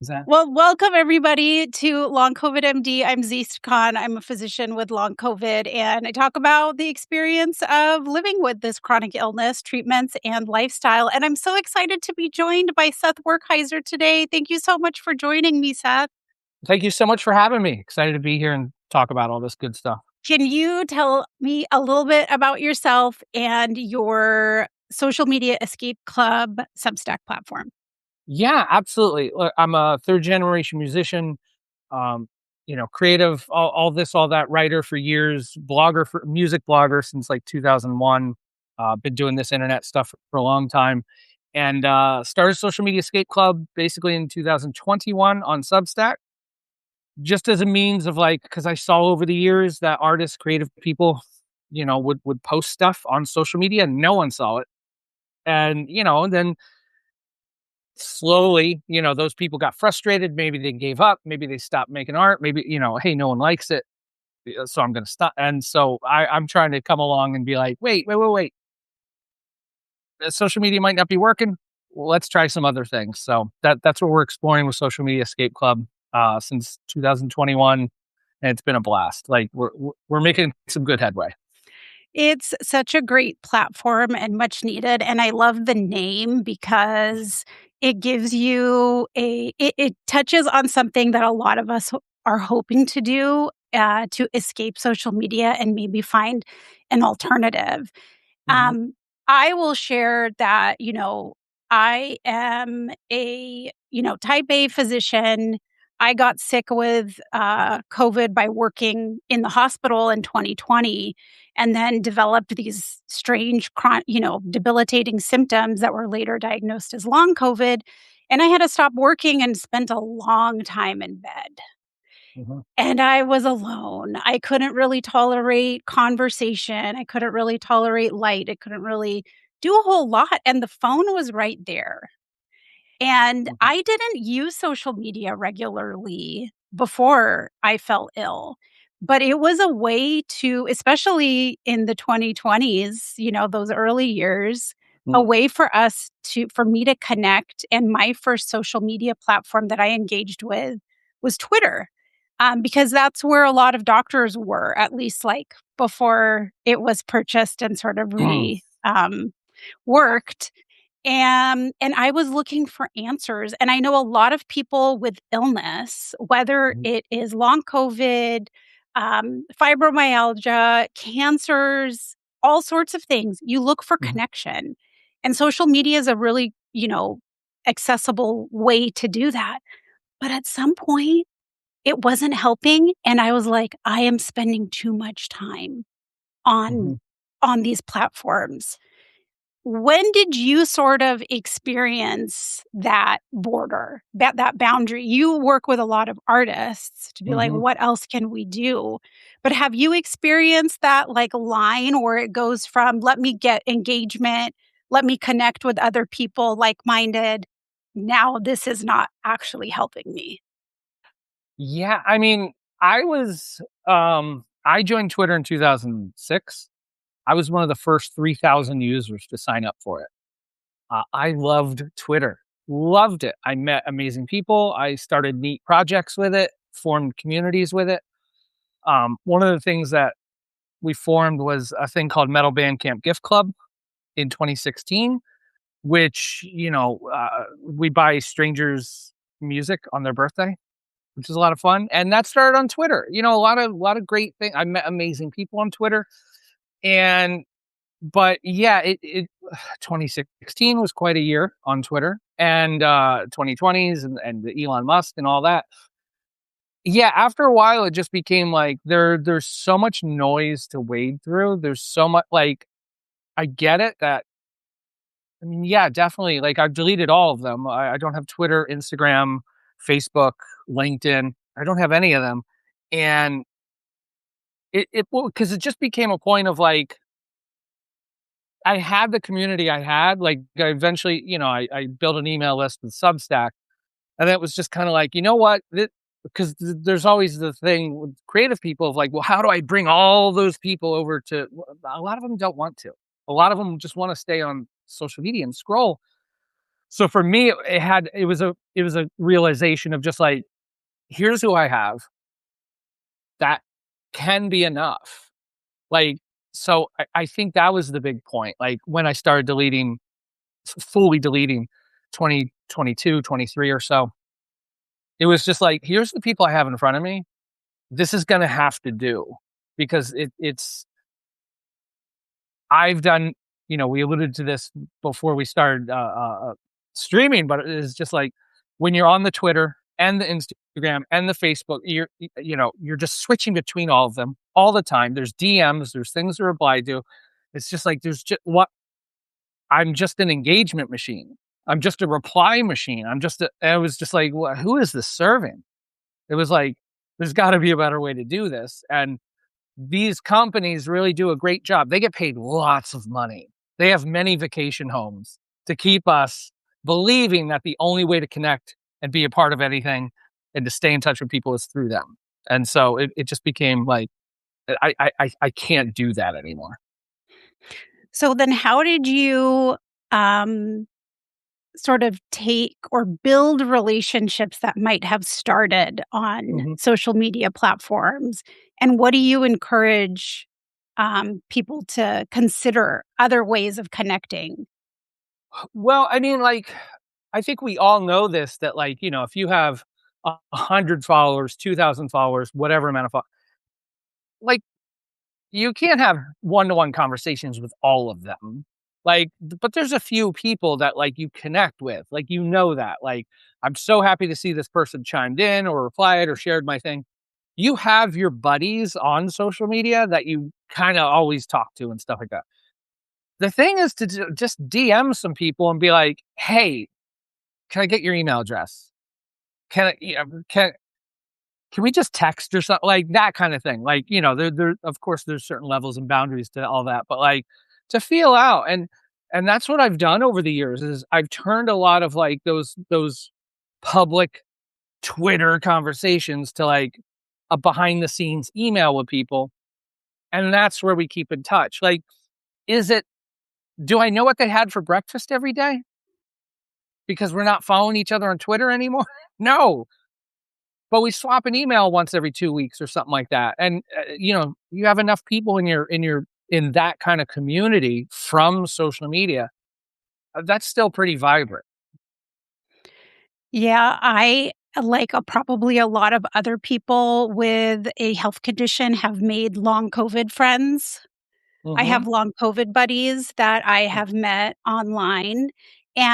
Is that Well, welcome everybody to Long COVID MD. I'm Zeest. I'm a physician with Long COVID, and I talk about the experience of living with this chronic illness, treatments, and lifestyle. And I'm so excited to be joined by Seth Werkheiser today. Thank you so much for joining me, Seth. Thank you so much for having me. Excited to be here and talk about all this good stuff. Can you tell me a little bit about yourself and your social media escape club Substack platform? Yeah, absolutely. Look, I'm a third generation musician, um, creative, all this, all that, writer for years, blogger for music blogger since like 2001. Been doing this internet stuff for a long time, and started Social Media Escape Club basically in 2021 on Substack, just as a means of like, because I saw over the years that artists, creative people, would post stuff on social media and no one saw it. And, then slowly, those people got frustrated. Maybe they gave up. Maybe they stopped making art. Maybe, hey, no one likes it. So I'm going to stop. And so I'm trying to come along and be like, wait. Social media might not be working. Well, let's try some other things. So that's what we're exploring with Social Media Escape Club since 2021. And it's been a blast. Like we're making some good headway. It's such a great platform and much needed, and I love the name because it gives you it touches on something that a lot of us are hoping to do, to escape social media and maybe find an alternative. Hmm. Um, I will share that, I am a, type A physician. I got sick with COVID by working in the hospital in 2020 and then developed these strange, debilitating symptoms that were later diagnosed as long COVID. And I had to stop working and spent a long time in bed. Hmm. And I was alone. I couldn't really tolerate conversation. I couldn't really tolerate light. I couldn't really do a whole lot. And the phone was right there. And Hmm. I didn't use social media regularly before I fell ill, but it was a way to, especially in the 2020s, those early years, a way for me to connect. And my first social media platform that I engaged with was Twitter, because that's where a lot of doctors were, at least like before it was purchased and sort of worked. And I was looking for answers, and I know a lot of people with illness, whether it is long COVID, fibromyalgia, cancers, all sorts of things, you look for Hmm. connection. And social media is a really, accessible way to do that. But at some point, it wasn't helping, and I was like, "I am spending too much time on Hmm. on these platforms." When did you sort of experience that border, that boundary? You work with a lot of artists to be like, Hmm. "What else can we do?" But have you experienced that, like, line where it goes from, "Let me get engagement, let me connect with other people like-minded. Now this is not actually helping me." Yeah, I mean, I joined Twitter in 2006. I was one of the first 3,000 users to sign up for it. I loved Twitter. Loved it. I met amazing people. I started neat projects with it, formed communities with it. One of the things that we formed was a thing called Metal Bandcamp Gift Club in 2016, which, we buy strangers music on their birthday, which is a lot of fun. And that started on Twitter. A lot of great things. I met amazing people on Twitter. And but yeah, it 2016 was quite a year on Twitter, and 2020s and the Elon Musk and all that. Yeah, after a while it just became like there's so much noise to wade through. There's so much, like, I get it that, I mean, yeah, definitely, like, I've deleted all of them. I don't have Twitter, Instagram, Facebook, LinkedIn. I don't have any of them. And because it just became a point of like, I had the community I had. Like, I eventually, I built an email list with Substack, and it was just kind of like, you know what? Because there's always the thing with creative people of like, well, how do I bring all those people over to? A lot of them don't want to. A lot of them just want to stay on social media and scroll. So for me, it was a realization of just like, here's who I have that can be enough. Like, so I think that was the big point. Like when I started fully deleting 2022, 23 or so, it was just like, here's the people I have in front of me. This is going to have to do because I've done, we alluded to this before we started streaming, but it's just like when you're on the Twitter and the Instagram and the Facebook, you're just switching between all of them all the time. There's DMs, there's things to reply to. It's just like there's just I'm just an engagement machine. I'm just a reply machine. I was just like, who is this serving? It was like, there's got to be a better way to do this. And these companies really do a great job. They get paid lots of money. They have many vacation homes to keep us believing that the only way to connect and be a part of anything and to stay in touch with people is through them. And so it just became like, I can't do that anymore. So then how did you, um, sort of take or build relationships that might have started on Mhm. social media platforms? And what do you encourage, people to consider other ways of connecting? Well, I mean, like, I think we all know this that, like, if you have 100 followers, 2,000 followers, whatever amount of like, you can't have one-to-one conversations with all of them. Like, but there's a few people that, like, you connect with, like, that. Like, I'm so happy to see this person chimed in or replied or shared my thing. You have your buddies on social media that you kinda always talk to and stuff like that. The thing is to just DM some people and be like, "Hey, can I get your email address? Can I can we just text or something?" Like, that kinda thing. Like, there of course, there's certain levels and boundaries to all that, but, like, to feel out, and that's what I've done over the years is I've turned a lot of, like, those public Twitter conversations to, like, a behind the scenes email with people, and that's where we keep in touch. Like, is it do I know what they had for breakfast every day because we're not following each other on Twitter anymore? No. But we swap an email once every 2 weeks or something like that, and, you have enough people in that kinda community from social media, that's still pretty vibrant. Yeah, I, like, probably a lot of other people with a health condition, have made long COVID friends. I Mhm. have long COVID buddies that I have met online,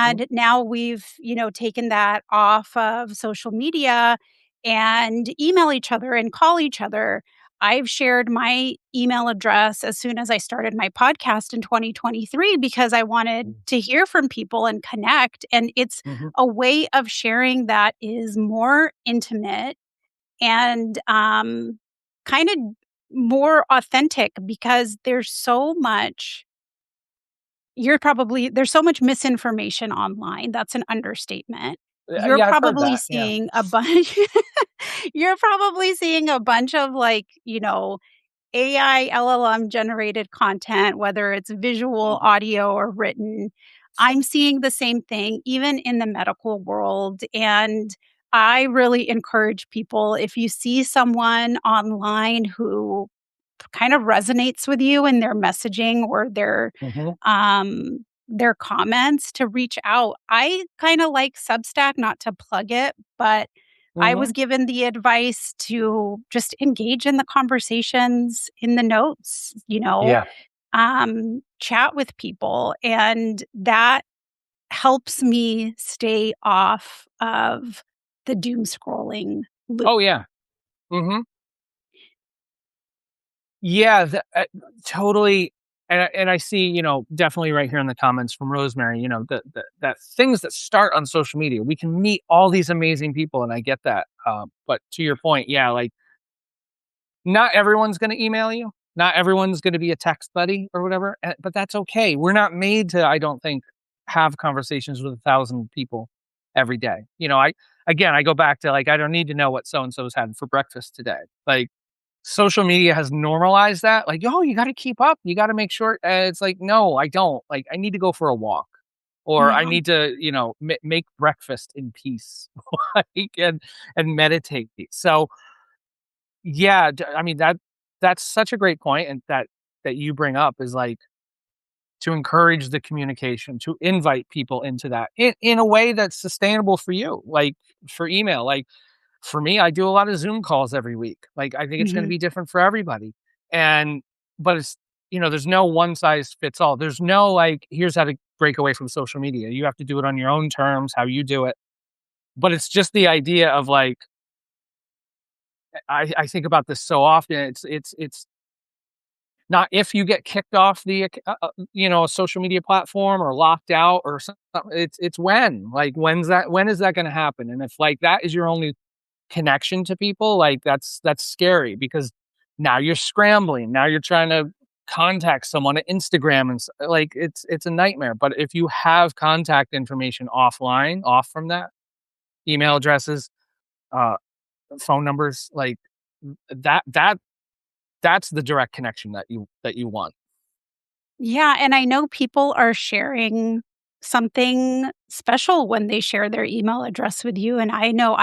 Mhm. and now we've, taken that off of social media and email each other and call each other. I've shared my email address as soon as I started my podcast in 2023 because I wanted Mhm. to hear from people and connect, and it's Mhm. a way of sharing that is more intimate and, kind of more authentic because there's so much misinformation online, that's an understatement. You're Yeah, I've heard probably that, yeah. seeing a bunch you're probably seeing a bunch of, like, AI, LLM generated content, whether it's visual, Mhm. audio, or written. I'm seeing the same thing even in the medical world, and I really encourage people, if you see someone online who kind of resonates with you in their messaging or Mhm. their comments, to reach out. I kinda like Substack, not to plug it, but I was Mhm. given the advice to just engage in the conversations in the notes, Yeah. chat with people, and that helps me stay off of the doom scrolling loop. Oh, yeah. Mhm. Yeah, totally, and I see, definitely right here in the comments from Rosemary, that things that start on social media, we can meet all these amazing people, and I get that, but to your point, yeah, like, not everyone's gonna email you, not everyone's gonna be a text buddy or whatever, but that's okay. We're not made to, I don't think, have conversations with 1,000 people every day. I go back to, like, I don't need to know what so and so's had for breakfast today. Like, social media has normalized that, like, "Oh, you gotta keep up, you gotta make sure," it's like, "No, I don't." Like, I need to go for a walk. or I Yeah. need to, make breakfast in peace, like, and meditate. So, yeah, I mean, that's such a great point, and that you bring up is like to encourage the communication, to invite people into that in a way that's sustainable for you, like for email. Like for me, I do a lot of Zoom calls every week. Like I think it's going to Mhm. be different for everybody. And, but it's, there's no one size fits all. There's no like, here's how to break away from social media. You have to do it on your own terms, how you do it. But it's just the idea of like, I think about this so often. It's not if you get kicked off the a social media platform or locked out or something. It's when, like, when is that going to happen? And if like that is your only connection to people, like that's scary because now you're scrambling. Now you're trying to contact someone at Instagram and like it's a nightmare. But if you have contact information offline, off from that, email addresses, uh, phone numbers, like that that's the direct connection that you want. Yeah, and I know people are sharing something special when they share their email address with you, and I know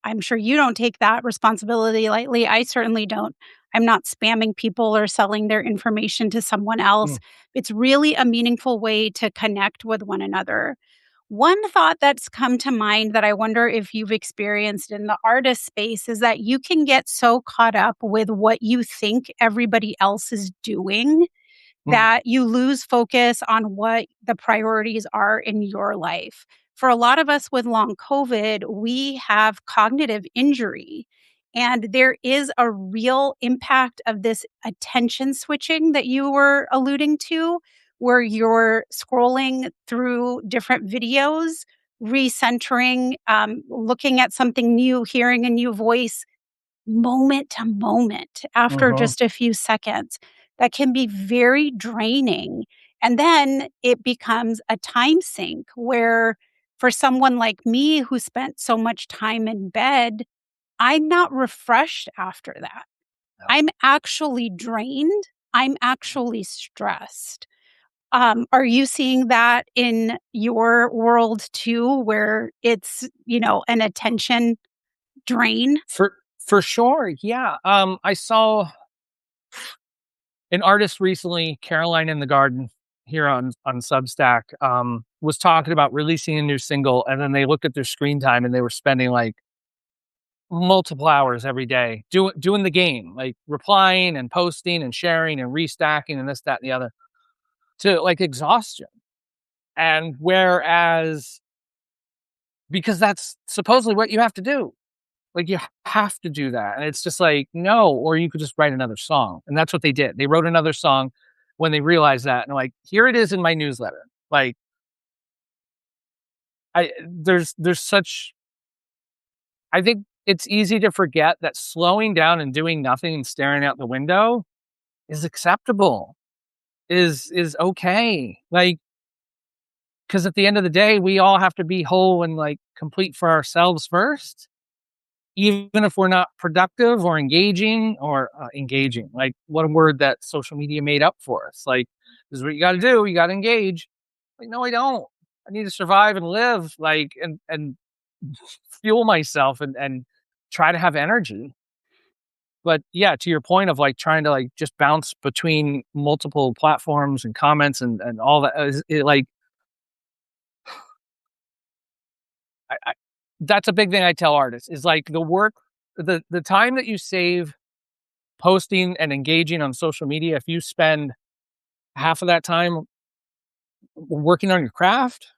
I'm sure you don't take that responsibility lightly. I certainly don't. I'm not spamming people or selling their information to someone else. Mm, It's really a meaningful way to connect with one another. One thought that's come to mind that I wonder if you've experienced in the artist space is that you can get so caught up with what you think everybody else is doing mm, that you lose focus on what the priorities are in your life. For a lot of us with long COVID, we have cognitive injury. And there is a real impact of this attention switching that you were alluding to, where you're scrolling through different videos, recentering, looking at something new, hearing a new voice, moment to moment after mhm, just a few seconds that can be very draining. And then it becomes a time sink where, for someone like me who spent so much time in bed, I'm not refreshed after that. no. I'm actually drained. I'm actually stressed. Are you seeing that in your world too, where it's, an attention drain? For sure, yeah. I saw an artist recently, Caroline in the Garden, here on Substack, was talking about releasing a new single, and then they looked at their screen time, and they were spending like multiple hours every day doing the game, like replying and posting and sharing and restacking and this, that, and the other, to like exhaustion. And whereas, because that's supposedly what you have to do, like you have to do that, and it's just like no, or you could just write another song, and that's what they did. They wrote another song when they realized that, and like here it is in my newsletter. Like there's such, I think it's easy to forget that slowing down and doing nothing and staring out the window is acceptable, is okay. Like, because at the end of the day, we all have to be whole and like complete for ourselves first, even if we're not productive or engaging or engaging. Like, what a word that social media made up for us. Like, this is what you got to do. You got to engage. Like, no, I don't. I need to survive and live. Like, and fuel myself and try to have energy. But yeah, to your point of like trying to like just bounce between multiple platforms and comments and all that, like I that's a big thing I tell artists is like the work, the time that you save posting and engaging on social media, if you spend half of that time working on your craft,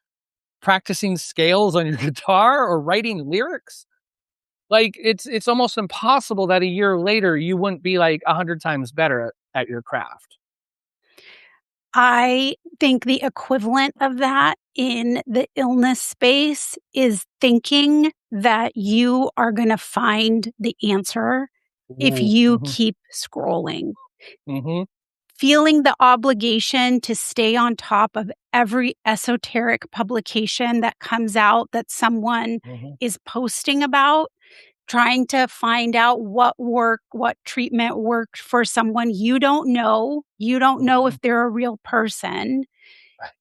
practicing scales on your guitar or writing lyrics, like it's almost impossible that a year later you wouldn't be like 100 times better at your craft. I think the equivalent of that in the illness space is thinking that you are gonna find the answer if Ooh, you mhm, keep scrolling. mhm, Feeling the obligation to stay on top of every esoteric publication that comes out that someone mhm, is posting about, trying to find out what treatment worked for someone you don't know. You don't know mhm, if they're a real person,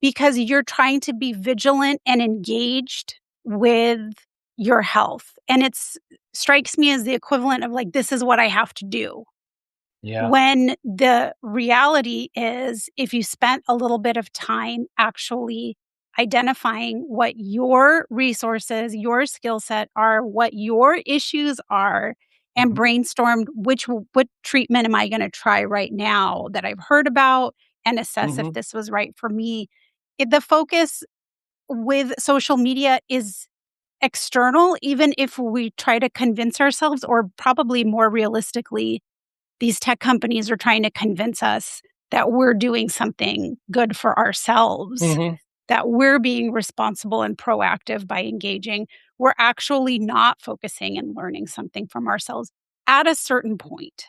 because you're trying to be vigilant and engaged with your health. And it's strikes me as the equivalent of like, this is what I have to do. Yeah. When the reality is, if you spent a little bit of time actually identifying what your resources, your skill set are, what your issues are, and Mhm. brainstormed what treatment am I going to try right now that I've heard about and assess if Mhm. this was right for me. The focus with social media is external, even if we try to convince ourselves, or probably more realistically, these tech companies are trying to convince us that we're doing something good for ourselves, Mhm. that we're being responsible and proactive by engaging. We're actually not focusing and learning something from ourselves at a certain point.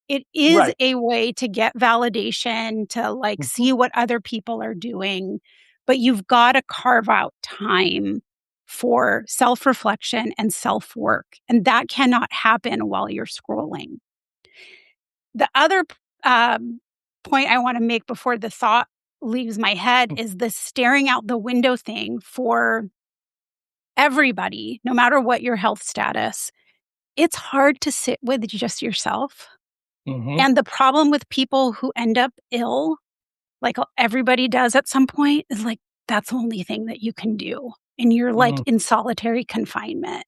It is Right. a way to get validation, to like Mhm. see what other people are doing, but you've got to carve out time for self reflection and self work. And that cannot happen while you're scrolling. The other point I want to make before the thought leaves my head is the staring out the window thing for everybody, no matter what your health status. It's hard to sit with just yourself. Mhm. And the problem with people who end up ill, like everybody does at some point, is like that's the only thing that you can do. And you're like Mm. in solitary confinement.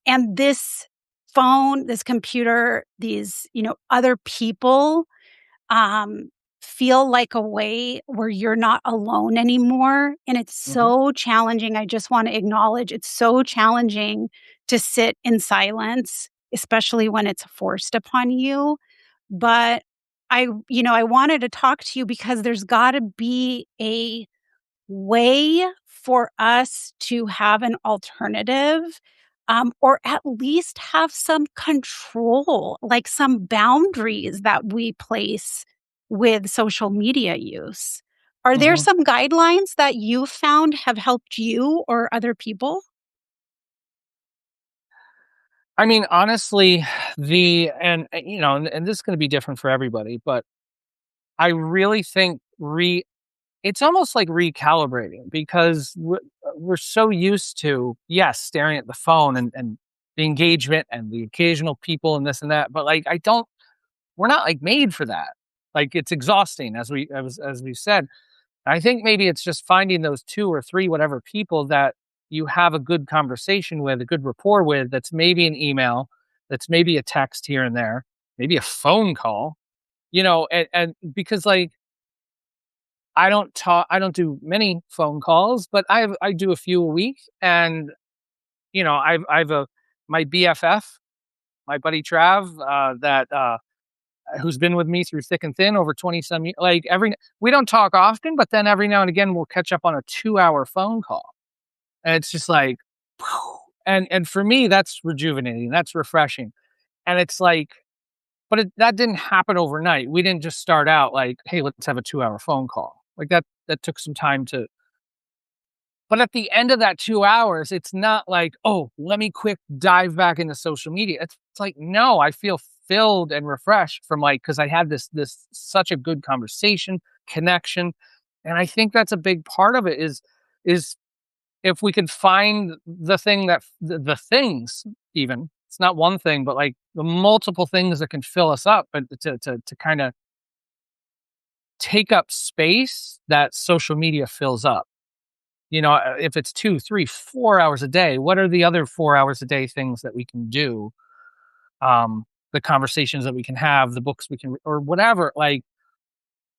And this phone, this computer, these, other people um, feel like a way where you're not alone anymore. And it's Mhm. so challenging. I just want to acknowledge it's so challenging to sit in silence, especially when it's forced upon you. But I wanted to talk to you because there's got to be a way for us to have an alternative, or at least have some control, like some boundaries that we place with social media use. Are there Mhm. some guidelines that you found have helped you or other people? I mean, honestly, and this is gonna be different for everybody, but I really think it's almost like recalibrating because we're so used to, yes, staring at the phone and the engagement and the occasional people and this and that, but, like, I don't we're not, like, made for that. Like, it's exhausting as we said. I think maybe it's just finding those 2 or 3 whatever people that you have a good conversation with, a good rapport with, that's maybe an email, that's maybe a text here and there, maybe a phone call, and because, like, I don't do many phone calls, but I do a few a week, and, I've a my BFF, my buddy Trav, that, who's been with me through thick and thin over 20 some like, every we don't talk often, but then every now and again, we'll catch up on a 2-hour phone call, and it's just like, and for me, that's rejuvenating, that's refreshing, and it's like but that didn't happen overnight. We didn't just start out like, "Hey, let's have a 2-hour phone call." Like, that took some time to but at the end of that 2 hours, it's not like, "Oh, let me quick dive back into social media." It's like, no, I feel filled and refreshed from, like, because I had this such a good conversation, connection, and I think that's a big part of it is if we could find the thing that the things even, it's not one thing, but, like, the multiple things that can fill us up, but to kinda take up space that social media fills up. If it's 2, 3, 4 hours a day, what are the other 4 hours a day things that we can do? The conversations that we can have, the books we can, or whatever. Like,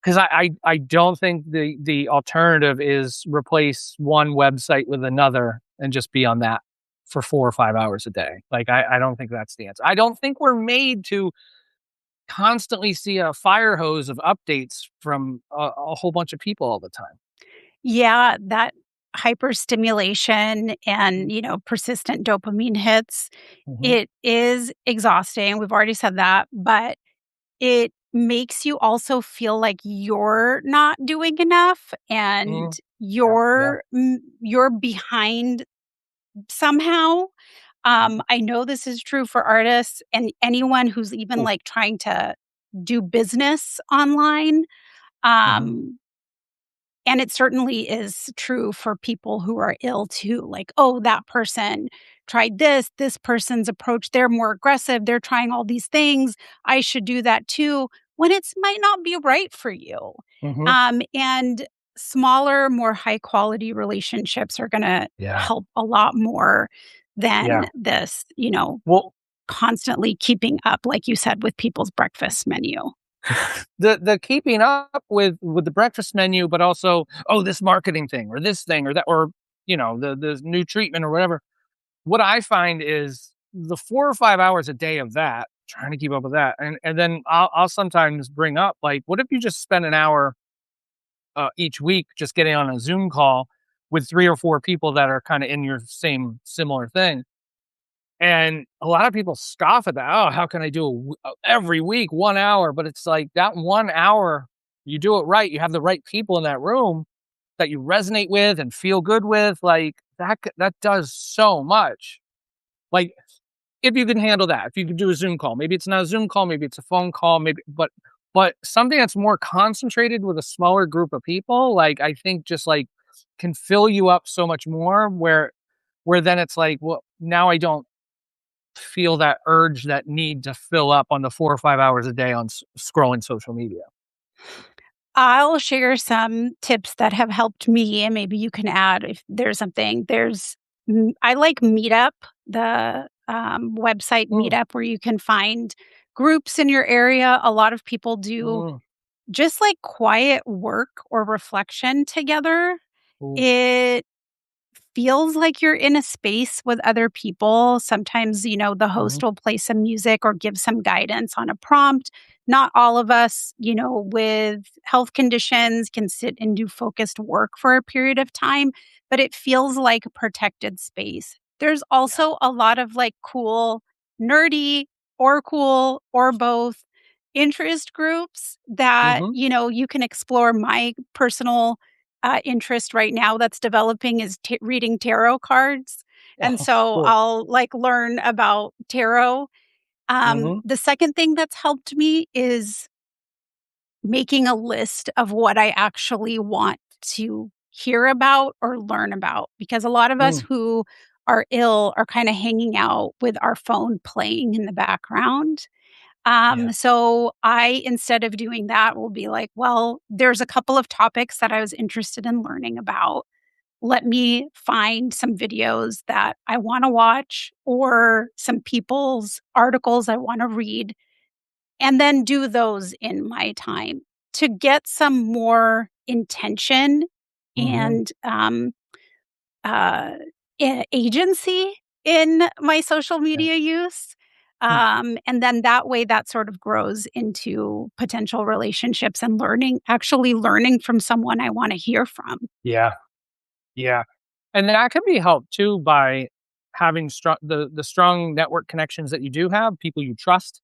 because I don't think the alternative is replace one website with another and just be on that for 4 or 5 hours a day. Like, I don't think that's the answer. I don't think we're made to constantly see a fire hose of updates from a whole bunch of people all the time. Yeah, that hyperstimulation and, Mhm. persistent dopamine hits, Mhm. it is exhausting. We've already said that, but it makes you also feel like you're not doing enough and Mm. Yeah, yeah. you're behind somehow. Mhm. I know this is true for artists and anyone who's even Ooh. like trying to do business online. Mhm. Um, And it certainly is true for people who are ill too. Like, oh, that person tried this person's approach, they're more aggressive, they're trying all these things. I should do that too, when it's might not be right for you. Mhm. And smaller, more high quality relationships are going to Yeah. help a lot more than Yeah. this, Well, constantly keeping up, like you said, with people's breakfast menu. the keeping up with the breakfast menu, but also, oh, this marketing thing or this thing or that, or, the new treatment or whatever. What I find is the 4 or 5 hours a day of that, trying to keep up with that, and then I'll sometimes bring up, like, what if you just spend an hour, each week just getting on a Zoom call with 3 or 4 people that are kinda in your same similar thing? And a lot of people scoff at that. "Oh, how can I do every week, 1 hour?" But it's like that 1 hour, you do it right, you have the right people in that room that you resonate with and feel good with, like, that does so much. Like, if you can handle that, if you can do a Zoom call, maybe it's not a Zoom call, maybe it's a phone call, maybe but something that's more concentrated with a smaller group of people, like, I think just, like, can fill you up so much more where then it's like, well, now I don't feel that urge, that need to fill up on the 4 or 5 hours a day on scrolling social media. I'll share some tips that have helped me, and maybe you can add if there's something. I like Meetup, the website Mm, Meetup, where you can find groups in your area. A lot of people do mm, just like quiet work or reflection together. ooh, It feels like you're in a space with other people. Sometimes, the mhm, host will play some music or give some guidance on a prompt. Not all of us, with health conditions can sit and do focused work for a period of time, but it feels like a protected space. There's yeah, also a lot of like cool, nerdy or cool or both interest groups that, mhm, you can explore. My personal interest right now that's developing is reading tarot cards. And oh, so cool, I'll like learn about tarot. mhm, The second thing that's helped me is making a list of what I actually want to hear about or learn about. Because a lot of us mm, who are ill are kind of hanging out with our phone playing in the background. yeah, So I, instead of doing that, will be like, well, there's a couple of topics that I was interested in learning about. Let me find some videos that I want to watch or some people's articles I want to read, and then do those in my time to get some more intention mhm, and uh, agency in my social yeah, media use. mm, And then that way, that sort of grows into potential relationships and actually learning from someone I want to hear from. yeah, yeah, and that can be helped too by having the strong network connections that you do have, people you trust,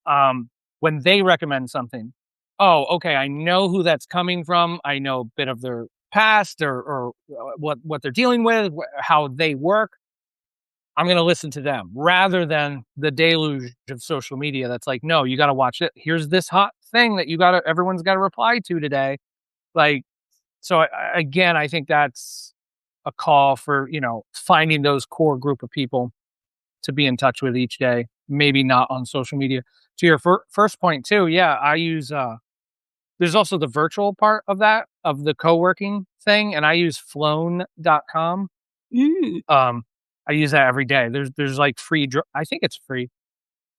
um, when they recommend something. Oh, okay, I know who that's coming from, I know a bit of their past or what they're dealing with, how they work. I'm gonna listen to them rather than the deluge of social media that's like, "No, you gotta watch it. Here's this hot thing that everyone's gotta reply to today." Like, so again, I think that's a call for, finding those core group of people to be in touch with each day, maybe not on social media. To your first point too, yeah, I use, there's also the virtual part of that, of the co-working thing, and I use flown.com. Mm, Um, I use that every day. There's like I think it's free,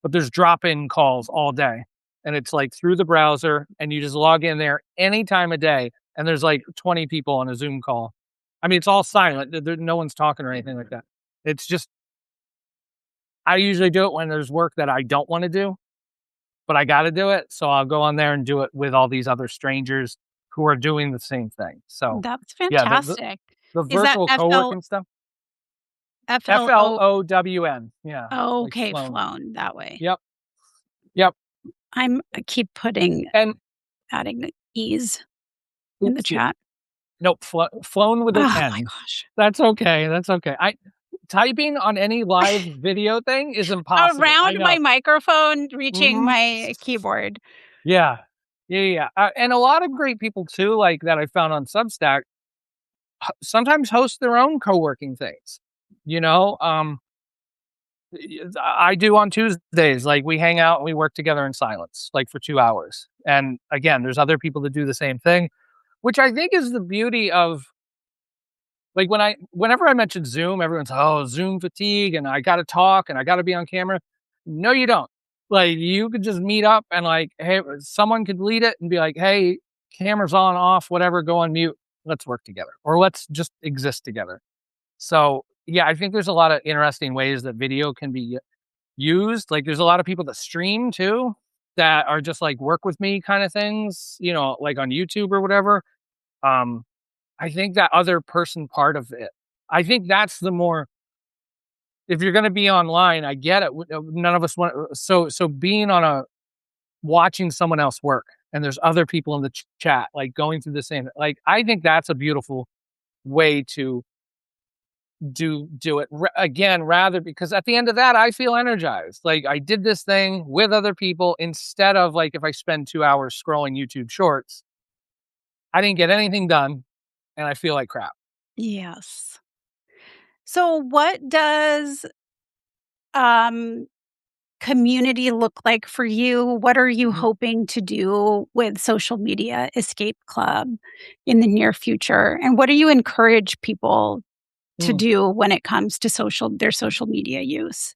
but there's drop-in calls all day. And it's like through the browser and you just log in there any time of day and there's like 20 people on a Zoom call. I mean, it's all silent. No one's talking or anything like that. It's just I usually do it when there's work that I don't want to do, but I got to do it. So I'll go on there and do it with all these other strangers who are doing the same thing. So that's yeah, fantastic. the Is that virtual co-working stuff. FLO? FLOWN. Yeah. Like Okay, flown. flown that way. Yep. Yep. I keep And adding the ease in the oops, yeah. chat. Nope, flown with an Oh my N. gosh. That's okay, that's okay. I typing on any live video thing is impossible. I Around my know. microphone reaching Mhm. my keyboard. Yeah. Yeah, yeah, and a lot of great people too, like, that I found on Substack, sometimes host their own co-working things, you know? I do on Tuesdays, like, we hang out and we work together in silence, like, for 2 hours, and, again, there's other people that do the same thing, which I think is the beauty of like, whenever I mention Zoom, everyone's, "Oh, Zoom fatigue, and I gotta talk, and I gotta be on camera." No, you don't. Like, you could just meet up and, like, hey, someone could lead it and be like, "Hey, camera's on, off, whatever, go on mute. Let's work together, or let's just exist together." So, yeah, I think there's a lot of interesting ways that video can be used. Like, there's a lot of people that stream too, that are just like work with me kind of things, like on YouTube or whatever. Um, I think that other person part of it, I think that's the more, if you're gonna be online, I get it, none of us want, so being on a watching someone else work, and there's other people in the chat, like, going through the same, like, I think that's a beautiful way to do it, again, rather, because at the end of that, I feel energized, like, I did this thing with other people instead of, like, if I spend 2 hours scrolling YouTube Shorts, I didn't get anything done, and I feel like crap. Yes. So what does, um, community look like for you? What are you Mhm. hoping to do with Social Media Escape Club in the near future? And what do you encourage people to Mm. do when it comes to their social media use?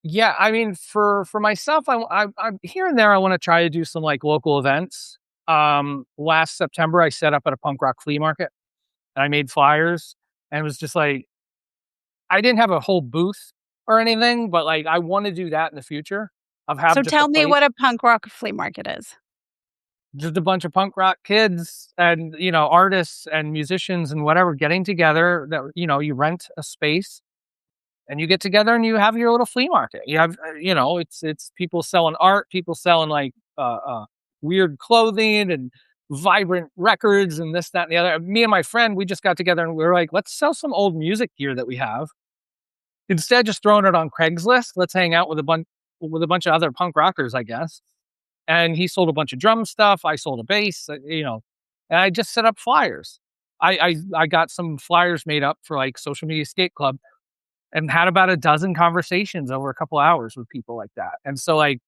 Yeah, I mean, for myself, I'm here and there, I wanna try to do some, like, local events. Last September, I set up at a punk rock flea market, and I made flyers, and it was just like, I didn't have a whole booth or anything, but, like, I wanna do that in the future, of have So just a tell me place, what a punk rock flea market is. just a bunch of punk rock kids and, artists and musicians and whatever getting together, that, you rent a space and you get together and you have your little flea market. You have, it's people selling art, people selling like weird clothing and vibrant records and this, that, and the other. Me and my friend, we just got together and we were like, let's sell some old music gear that we have. Instead of just throwing it on Craigslist, let's hang out with a bunch of other punk rockers, I guess. And he sold a bunch of drum stuff. I sold a bass, and I just set up flyers. I got some flyers made up for like Social Media Skate Club and had about a dozen conversations over a couple hours with people like that. And so, like,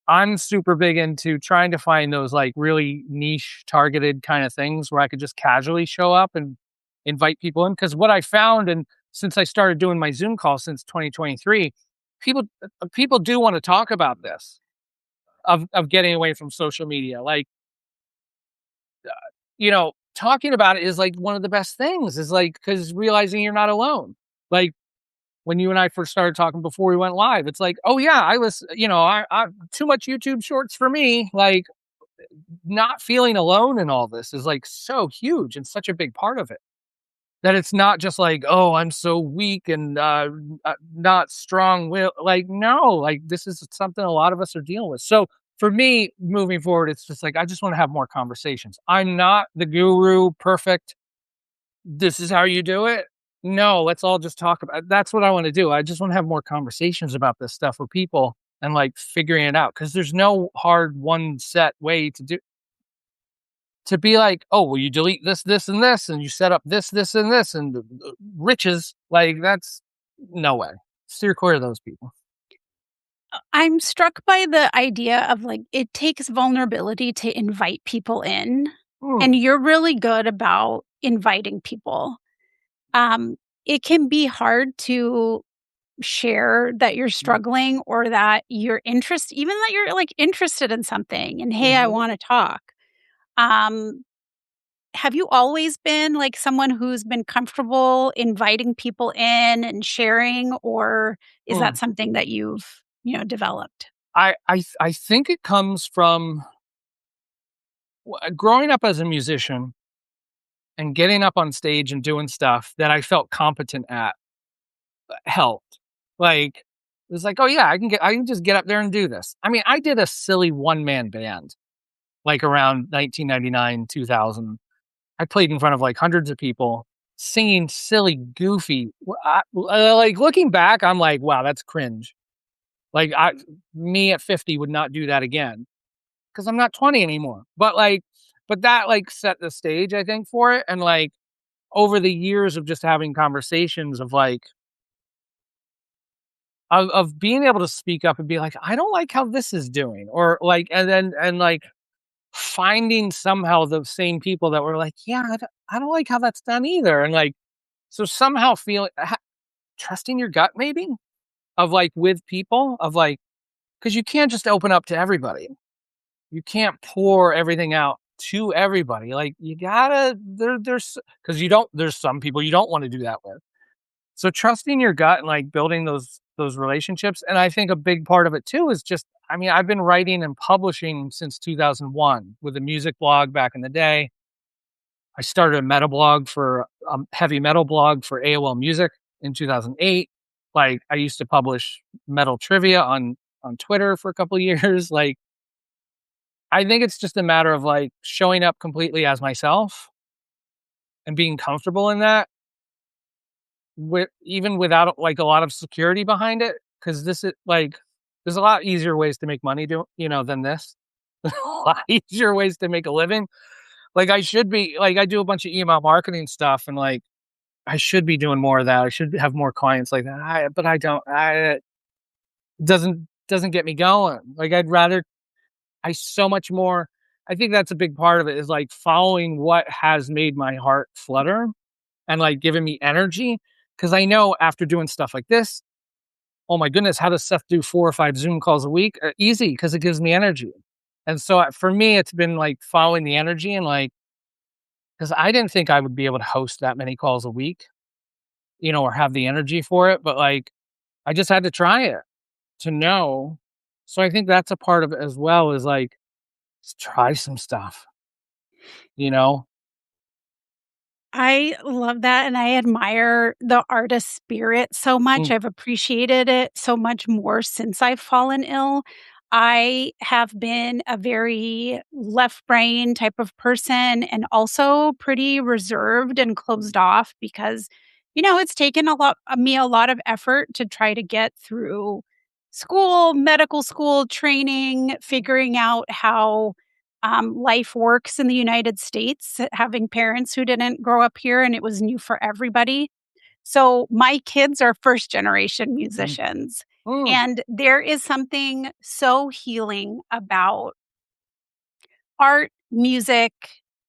I'm super big into trying to find those like really niche targeted kind of things where I could just casually show up and invite people in. Cause what I found, and since I started doing my Zoom call since 2023, people do want to talk about this, of getting away from social media. Like, talking about it is like one of the best things, is like, because realizing you're not alone. Like, when you and I first started talking before we went live, it's like, oh yeah, I was, I too much YouTube shorts for me. Like, not feeling alone in all this is like so huge and such a big part of it. That it's not just like, oh, I'm so weak and not strong will. Like, no, like this is something a lot of us are dealing with. So for me, moving forward, it's just like I just want to have more conversations. I'm not the guru, perfect, this is how you do it. No, let's all just talk about, that's what I want to do. I just want to have more conversations about this stuff with people and like figuring it out, because there's no hard one set way to be like, oh, well, you delete this, this, and this, and you set up this, this, and this, and riches. Like, that's no way. Steer clear of those people. I'm struck by the idea of, like, it takes vulnerability to invite people in, Mm, and you're really good about inviting people. Um, it can be hard to share that you're mm, struggling or that you're even that you're, like, interested in something and, "Hey, I mhm, wanna talk." Um, have you always been, like, someone who's been comfortable inviting people in and sharing, or is that mm. something that you've, developed? I think it comes from growing up as a musician and getting up on stage and doing stuff that I felt competent at, helped. Like, it was like, "Oh, yeah, I can just get up there and do this." I mean, I did a silly one-man band, like, around 1999, 2000. I played in front of, like, hundreds of people, singing silly, goofy, like, looking back, I'm like, "Wow, that's cringe." Like, me at 50 would not do that again. because I'm not 20 anymore. But that like set the stage, I think, for it. And like over the years of just having conversations of like, of being able to speak up and be like, I don't like how this is doing, or like, and like finding somehow the same people that were like, yeah, I don't like how that's done either. And like, so somehow feeling, trusting your gut, maybe of like with people, of like, because you can't just open up to everybody. You can't pour everything out to everybody. Like you gotta there's because you don't there's some people you don't want to do that with. So trusting your gut and like building those relationships. And I think a big part of it too is just, I mean, I've been writing and publishing since 2001 with a music blog back in the day. I started a metal blog for heavy metal blog for AOL Music in 2008. Like I used to publish metal trivia on Twitter for a couple of years. Like I think it's just a matter of like showing up completely as myself and being comfortable in that, with even without like a lot of security behind it. Cause this is like, there's a lot easier ways to make money than this. A lot easier ways to make a living. Like I should be like, I do a bunch of email marketing stuff, and like, I should be doing more of that. I should have more clients like that. But I don't, doesn't get me going. Like I'd rather, I so much more, I think that's a big part of it, is like following what has made my heart flutter and like giving me energy. Cause I know after doing stuff like this, oh my goodness, how does Seth do 4 or 5 Zoom calls a week? Easy, because it gives me energy. And so for me, it's been like following the energy, and like, because I didn't think I would be able to host that many calls a week, or have the energy for it. But like, I just had to try it to know. So I think that's a part of it as well, is like, just try some stuff, you know? I love that, and I admire the artist spirit so much. Mm, I've appreciated it so much more since I've fallen ill. I have been a very left brain type of person, and also pretty reserved and closed off because, it's taken me a lot of effort to try to get through school, medical school, training, figuring out how life works in the United States, having parents who didn't grow up here and it was new for everybody. So my kids are first generation mm, musicians. mm, And there is something so healing about art, music,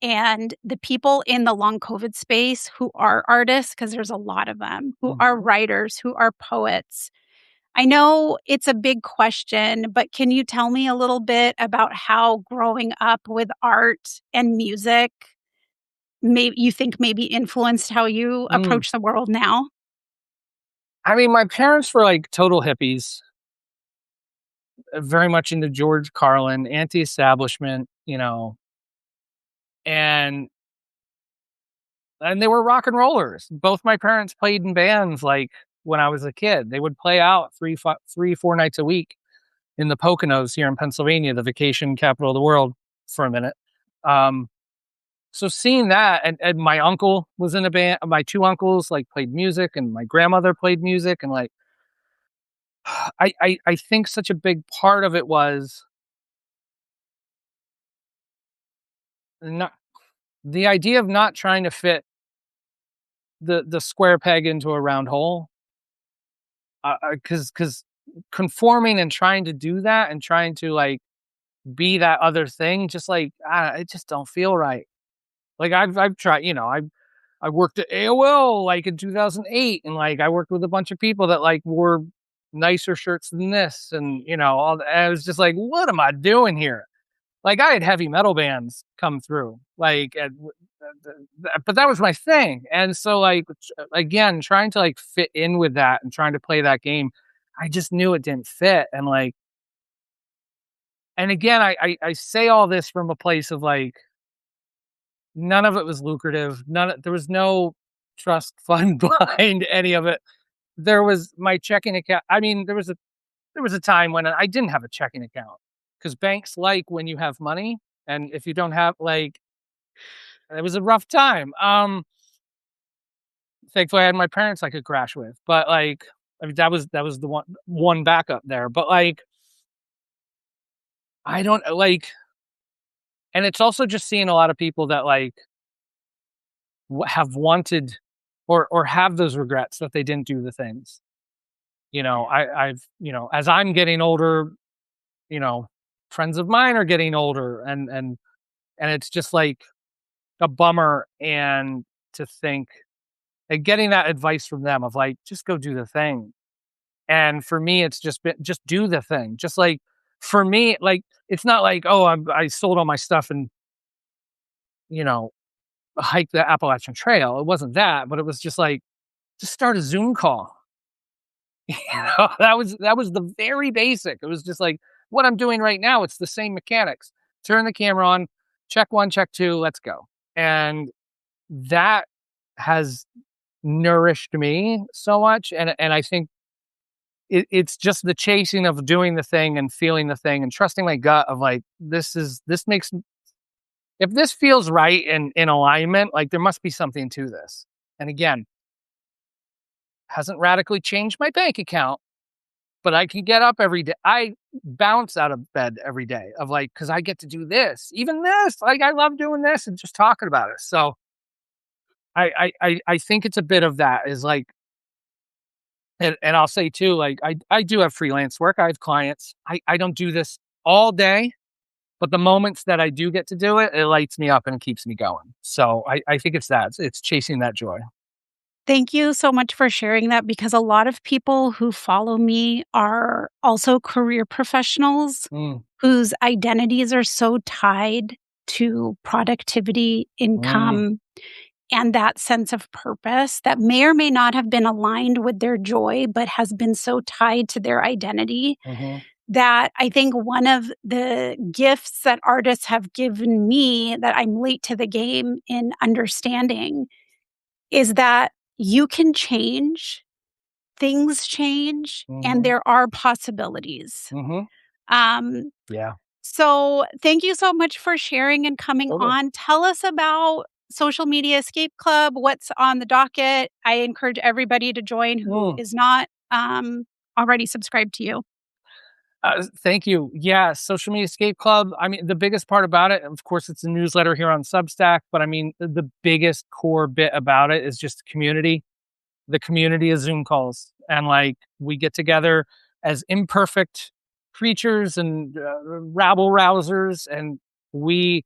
and the people in the long COVID space who are artists, because there's a lot of them, who are mhm. writers, who are poets. I know it's a big question, but can you tell me a little bit about how growing up with art and music you think maybe influenced how you Mm. approach the world now? I mean, my parents were like total hippies, very much into George Carlin, anti-establishment, and they were rock and rollers. Both my parents played in bands like when I was a kid. They would play out 4 nights a week in the Poconos here in Pennsylvania, the vacation capital of the world, for a minute. Um, so seeing that, and my uncle was in a band. My two uncles like played music, and my grandmother played music, and like I think such a big part of it was not the idea of not trying to fit the square peg into a round hole. Because conforming and trying to do that and trying to like be that other thing, just like it just don't feel right. Like I've tried, I worked at AOL like in 2008, and like I worked with a bunch of people that like wore nicer shirts than this, and all. I was just like, what am I doing here? Like I had heavy metal bands come through, like, but that was my thing. And so like again, trying to like fit in with that and trying to play that game, I just knew it didn't fit. And like, and again, I say all this from a place of like, none of it was lucrative. There was no trust fund behind any of it. There was my checking account. I mean, there was a time when I didn't have a checking account, because banks like when you have money, and if you don't have like, it was a rough time. Thankfully I had my parents I could crash with, but like, I mean, that was the one backup there. But like, I don't like. And it's also just seeing a lot of people that like have wanted or have those regrets that they didn't do the things. I've, as I'm getting older, you know, friends of mine are getting older and it's just like a bummer and to think and getting that advice from them of like, just go do the thing. And for me, it's just been, just do the thing. Just like for me, like, it's not like, oh, I sold all my stuff and, you know, hike the Appalachian Trail. It wasn't that, but it was just like, just start a Zoom call. That was the very basic. It was just like what I'm doing right now. It's the same mechanics. Turn the camera on, check one, check two, let's go. And that has nourished me so much. And I think it's just the chasing of doing the thing and feeling the thing and trusting my gut of like, this makes, if this feels right and in alignment, like there must be something to this. And again, hasn't radically changed my bank account, but I can get up every day. I bounce out of bed every day of like, cause I get to do this, even this, like I love doing this and just talking about it. So I think it's a bit of that is like, and I'll say too, like I do have freelance work. I have clients. I don't do this all day, but the moments that I do get to do it, it lights me up and it keeps me going. So I think it's that. It's chasing that joy. Thank you so much for sharing that because a lot of people who follow me are also career professionals Mm, whose identities are so tied to productivity, mm, income, and that sense of purpose that may or may not have been aligned with their joy, but has been so tied to their identity mhm, that I think one of the gifts that artists have given me that I'm late to the game in understanding is that you can change, things change, and mhm, there are possibilities. mhm. Um, Yeah, so thank you so much for sharing and coming totally. on. Tell us about Social Media Escape Club, what's on the docket. I encourage everybody to join who Mm. is not already subscribed to you. Thank you. Yeah, Social Media Escape Club. I mean, the biggest part about it, of course, it's a newsletter here on Substack, but I mean, the biggest core bit about it is just community. The community is Zoom calls, and like we get together as imperfect creatures and rabble rousers, and we,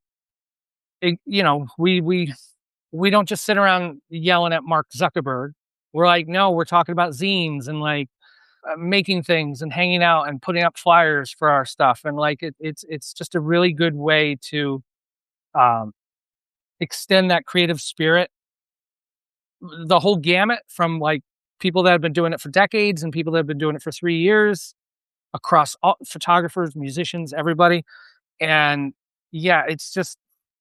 we don't just sit around yelling at Mark Zuckerberg. We're like, no, we're talking about zines and like making things and hanging out and putting up flyers for our stuff and like it's just a really good way to um, extend that creative spirit the whole gamut from like people that have been doing it for decades and people that have been doing it for 3 years across all photographers, musicians, everybody. And yeah, it's just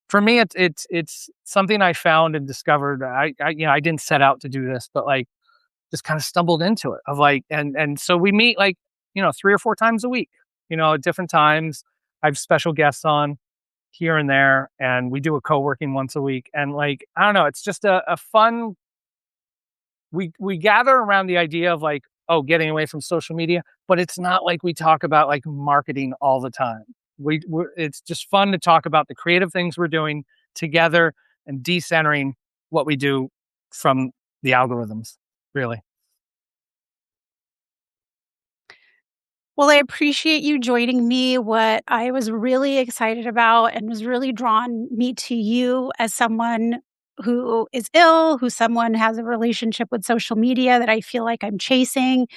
for me it's something I found and discovered. I didn't set out to do this, but like just kind of stumbled into it of like and so we meet like 3 or 4 times a week, at different times. I have special guests on here and there, and we do a co-working once a week, and like I don't know, it's just a fun. We gather around the idea of like, oh, getting away from social media, but it's not like we talk about like marketing all the time. It's just fun to talk about the creative things we're doing together and decentering what we do from the algorithms, really. Well, I appreciate you joining me. What I was really excited about and was really drawn me to you as someone who is ill, who someone has a relationship with social media that I feel like I'm chasing,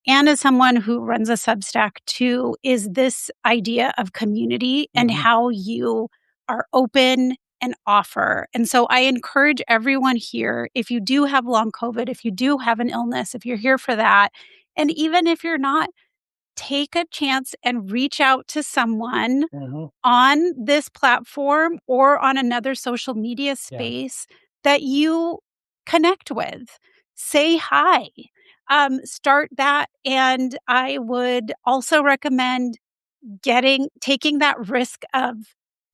and as someone who runs a Substack too, is this idea of community and Mhm, how you are open and offer. And so I encourage everyone here, if you do have long COVID, if you do have an illness, if you're here for that, and even if you're not, take a chance and reach out to someone mhm, on this platform or on another social media yeah, space that you connect with. Say hi. Start that. And I would also recommend taking that risk of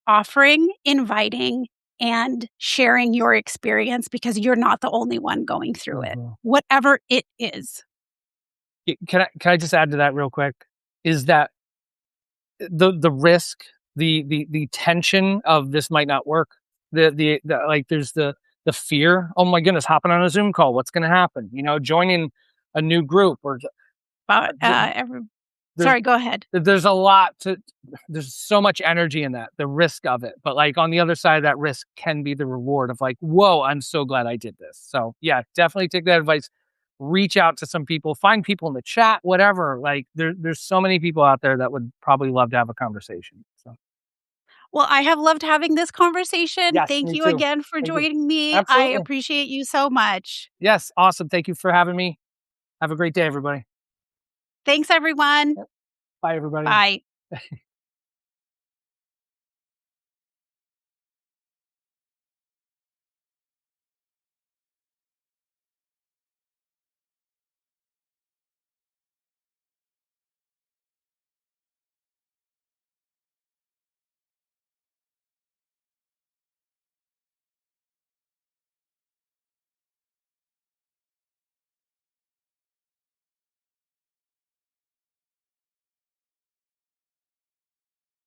offering, inviting, and sharing your experience because you're not the only one going through it, mhm. whatever it is. Can I just add to that real quick? Is that the risk? the tension of this might not work. Like there's the fear. Oh my goodness, hopping on a Zoom call. What's going to happen? You know, joining a new group or But, th- every there's sorry, go ahead. there's a lot to there's so much energy in that, the risk of it. But like on the other side of that risk can be the reward of like, whoa, I'm so glad I did this. So yeah, definitely take that advice. Reach out to some people, find people in the chat, whatever. Like there's so many people out there that would probably love to have a conversation. So Well, I have loved having this conversation. yes, Thank me you too. again for Thank you. joining me. I Absolutely. appreciate you so much. Yes, awesome. Thank you for having me. Have a great day, everybody. Thanks, everyone. Yep. Bye, everybody. Bye.